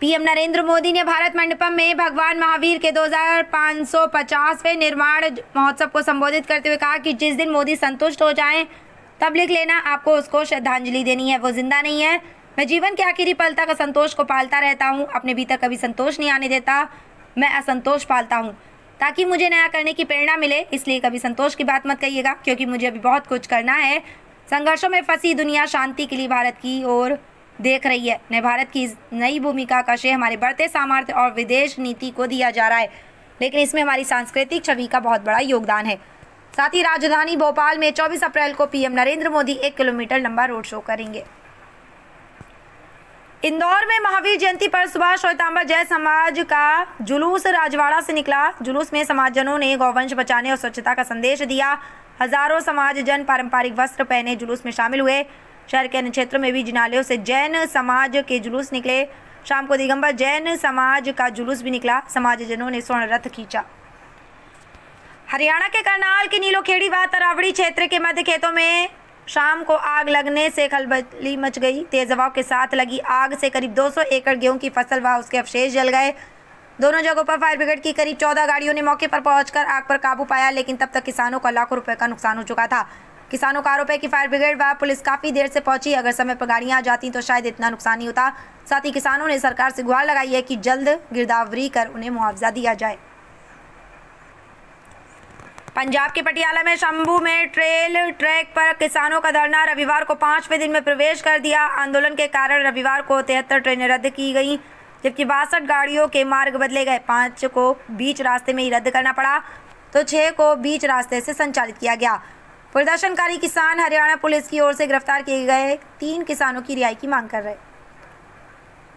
PM Narendra Modi ने भारत मंडपम में भगवान महावीर के 2550वें निर्माण महोत्सव को संबोधित करते हुए कहा कि जिस दिन मोदी संतुष्ट हो जाएं तब लिख लेना, आपको उसको श्रद्धांजलि देनी है। वो जिंदा नहीं है। मैं जीवन के आखिरी पल तक असंतोष को पालता रहता हूँ, अपने भीतर कभी संतोष नहीं आने देता। मैं असंतोष पालता हूँ ताकि मुझे नया करने की प्रेरणा मिले, इसलिए कभी संतोष की बात मत कहिएगा, क्योंकि मुझे अभी बहुत कुछ करना है। संघर्षों में फंसी दुनिया शांति के लिए भारत की ओर देख रही है। नए भारत की इस नई भूमिका का श्रेय हमारे बढ़ते सामर्थ्य और विदेश नीति को दिया जा रहा है, लेकिन इसमें हमारी सांस्कृतिक छवि का बहुत बड़ा योगदान है। साथ ही राजधानी भोपाल में 24 अप्रैल को पीएम नरेंद्र मोदी 1 किलोमीटर लंबा रोड शो करेंगे। इंदौर में महावीर जयंती पर सुभाष श्वेतांबर जय समाज का जुलूस राजवाड़ा से निकला। जुलूस में समाजजनों ने गौवंश बचाने और स्वच्छता का संदेश दिया। हजारों समाजजन पारंपरिक वस्त्र पहने जुलूस में शामिल हुए। शहर के अन्य क्षेत्रों में भी जिनालयों से जैन समाज के जुलूस निकले। शाम को दिगंबर जैन समाज का जुलूस भी निकला। समाजजनों ने स्वर्ण रथ खींचा। हरियाणा के करनाल के नीलोखेड़ी व तरावड़ी क्षेत्र के मध्य खेतों में शाम को आग लगने से खलबली मच गई। तेज हवाओं के साथ लगी आग से करीब 200 एकड़ गेहूं की फसल व उसके अवशेष जल गए। दोनों जगहों पर फायर ब्रिगेड की करीब 14 गाड़ियों ने मौके पर पहुंचकर आग पर काबू पाया, लेकिन तब तक किसानों का लाखों रुपए का नुकसान हो चुका था। किसानों का आरोप है कि फायर ब्रिगेड व पुलिस काफी देर से पहुंची। अगर समय पर गाड़ियां आ जाती तो शायद इतना नुकसान नहीं होता। साथ ही किसानों ने सरकार से गुहार लगाई है कि जल्द गिरदावरी कर उन्हें मुआवजा दिया जाए। पंजाब के पटियाला में शंभू में ट्रेल ट्रैक पर किसानों का धरना रविवार को 5वें दिन में प्रवेश कर दिया। आंदोलन के कारण रविवार को 73 ट्रेनें रद्द की गई, जबकि 62 गाड़ियों के मार्ग बदले गए। 5 को बीच रास्ते में ही रद्द करना पड़ा तो 6 को बीच रास्ते से संचालित किया गया। प्रदर्शनकारी किसान हरियाणा पुलिस की ओर से गिरफ्तार किए गए 3 किसानों की रिहाई की मांग कर रहे।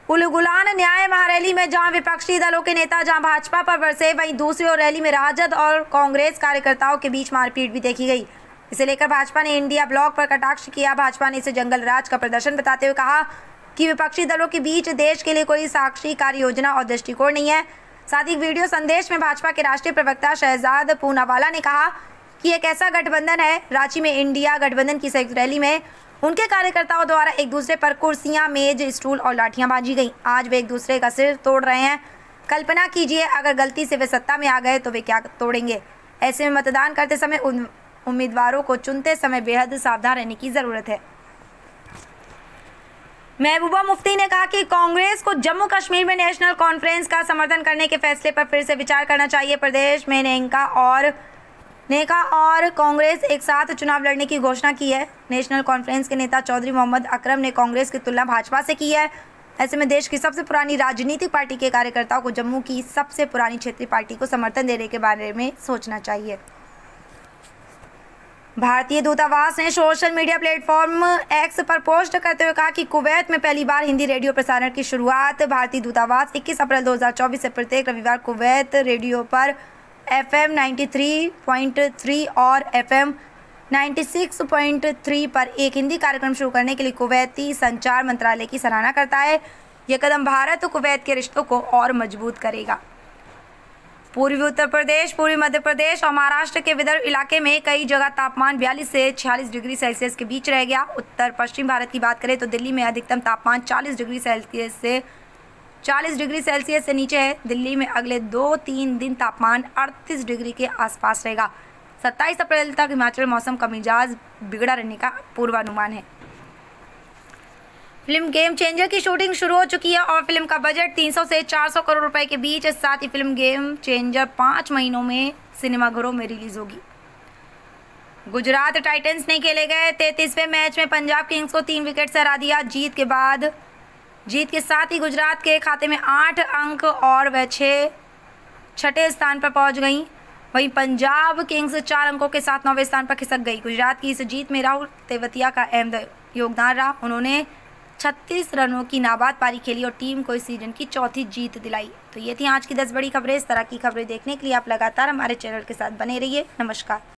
उलगुलान न्याय महारैली में जहां विपक्षी दलों के नेता जहां भाजपा पर बरसे, वहीं दूसरी ओर रैली में राजद और कांग्रेस कार्यकर्ताओं के बीच मारपीट भी देखी गई। इसे लेकर भाजपा ने इंडिया ब्लॉक पर कटाक्ष किया। भाजपा ने इसे जंगल राज का प्रदर्शन बताते हुए कहा कि विपक्षी दलों के बीच देश के लिए कोई साक्षी कार्य योजना और दृष्टिकोण नहीं है। साथ ही वीडियो संदेश में भाजपा के राष्ट्रीय प्रवक्ता शहजाद पूनावाला ने कहा कि एक ऐसा गठबंधन है। रांची में इंडिया गठबंधन की संयुक्त रैली में उनके कार्यकर्ताओं द्वारा एक दूसरे पर कुर्सियां, मेज, स्टूल और लाठियां बांधी गई। आज वे एक दूसरे का सिर तोड़ रहे हैं। कल्पना कीजिए अगर गलती से वे सत्ता में आ गए तो वे क्या तोड़ेंगे। ऐसे में मतदान करते समय उन उम्मीदवारों को चुनते समय बेहद सावधान रहने की जरूरत है। महबूबा मुफ्ती ने कहा कि कांग्रेस को जम्मू कश्मीर में नेशनल कॉन्फ्रेंस का समर्थन करने के फैसले पर फिर से विचार करना चाहिए। प्रदेश में नेका और कांग्रेस एक साथ चुनाव लड़ने की घोषणा की है। नेशनल कॉन्फ्रेंस के नेता चौधरी मोहम्मद अकरम ने कांग्रेस की तुलना भाजपा से की है। ऐसे में देश की सबसे पुरानी राजनीतिक पार्टी के कार्यकर्ताओं को जम्मू की सबसे पुरानी क्षेत्रीय पार्टी को समर्थन देने के बारे में सोचना चाहिए। भारतीय दूतावास ने सोशल मीडिया प्लेटफॉर्म एक्स पर पोस्ट करते हुए कहा कि कुवैत में पहली बार हिंदी रेडियो प्रसारण की शुरुआत। भारतीय दूतावास 21 अप्रैल 2024 से प्रत्येक रविवार कुवैत रेडियो पर FM 93.3 और FM 96.3 पर एक हिंदी कार्यक्रम शुरू करने के लिए कुवैती संचार मंत्रालय की सराहना करता है। यह कदम भारत और कुवैत के रिश्तों को और मजबूत करेगा। पूर्वी उत्तर प्रदेश, पूर्वी मध्य प्रदेश और महाराष्ट्र के विदर्भ इलाके में कई जगह तापमान 42 से 46 डिग्री सेल्सियस के बीच रह गया। उत्तर पश्चिम भारत की बात करें तो दिल्ली में अधिकतम तापमान 40 डिग्री सेल्सियस से नीचे है। दिल्ली में अगले 2-3 दिन तापमान 38 डिग्री के आसपास रहेगा। 27 अप्रैल तक हिमाचल मौसम का मिजाज बिगड़ा रहने का पूर्वानुमान है। फिल्म गेम चेंजर की शूटिंग शुरू हो चुकी है और फिल्म का बजट 300 से 400 करोड़ रुपए के बीच है। साथ ही फिल्म गेम चेंजर 5 महीनों में सिनेमाघरों में रिलीज होगी। गुजरात टाइटंस ने खेले गए 33वें मैच में पंजाब किंग्स को 3 विकेट से हरा दिया। जीत के साथ ही गुजरात के खाते में 8 अंक और वह 6ठे स्थान पर पहुंच गई। वहीं पंजाब किंग्स 4 अंकों के साथ 9वें स्थान पर खिसक गई। गुजरात की इस जीत में राहुल तेवतिया का अहम योगदान रहा। उन्होंने 36 रनों की नाबाद पारी खेली और टीम को इस सीजन की 4थी जीत दिलाई। तो ये थी आज की 10 बड़ी खबरें। इस तरह की खबरें देखने के लिए आप लगातार हमारे चैनल के साथ बने रहिए। नमस्कार।